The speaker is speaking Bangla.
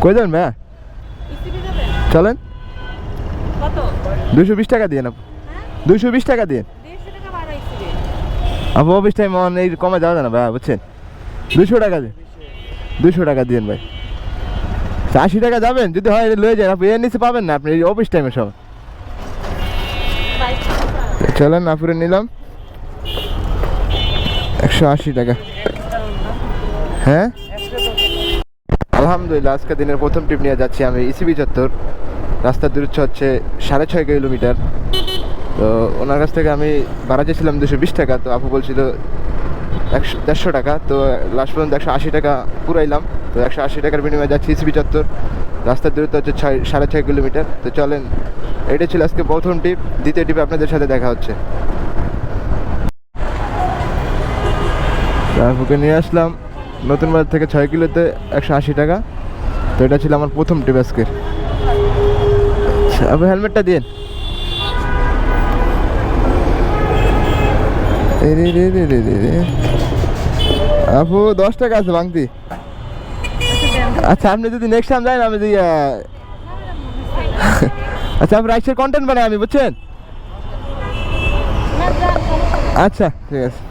কই যাবেন ভাইয়া? চলেন 220 টাকা দিয়ে না, 220 টাকা দিয়ে আপু অফিস টাইম এই কমে যাওয়া যায় না ভাইয়া, বুঝছেন? 200 টাকা দিন, 200 টাকা দিন ভাই। 80 টাকা যাবেন যদি হয় লয়ে যান, আপনি এর নিচে পাবেন না আপনি এই অফিস টাইমের সময়। চলেন আপুরে নিলাম 180 টাকা। হ্যাঁ আলহামদুলিল্লাহ, আজকে দিনের প্রথম ট্রিপ নিয়ে যাচ্ছি আমি ইসিবি চত্বর। রাস্তার দূরত্ব হচ্ছে 6.5 কিলোমিটার। তো ওনার কাছ থেকে আমি ভাড়া চেয়েছিলাম 220 টাকা, তো আপু বলছিল 150 টাকা। তো লাস্ট পর্যন্ত 180 টাকা পুরাইলাম। তো 180 টাকার বিনিময়ে যাচ্ছি ইসিবি চত্বর। রাস্তার দূরত্ব হচ্ছে 6.5 কিলোমিটার। তো চলেন, এটা ছিল আজকে প্রথম ট্রিপ। দ্বিতীয় ট্রিপে আপনাদের সাথে দেখা হচ্ছে। আপুকে নিয়ে আসলাম নতুন বাজার থেকে 6 কিলোতে 180 টাকা। তো এটা ছিল আমার প্রথম ট্রিপ আজকের। আপনি হেলমেটটা দিন। আপু 10 টাকা আছে ভাঙতি। আচ্ছা আপনি যদি নেক্সট টাইম যান আমি দিয়ে আচ্ছা আপনি রাইসের কন্টেন্ট বানাই আমি, বুঝছেন? আচ্ছা ঠিক আছে।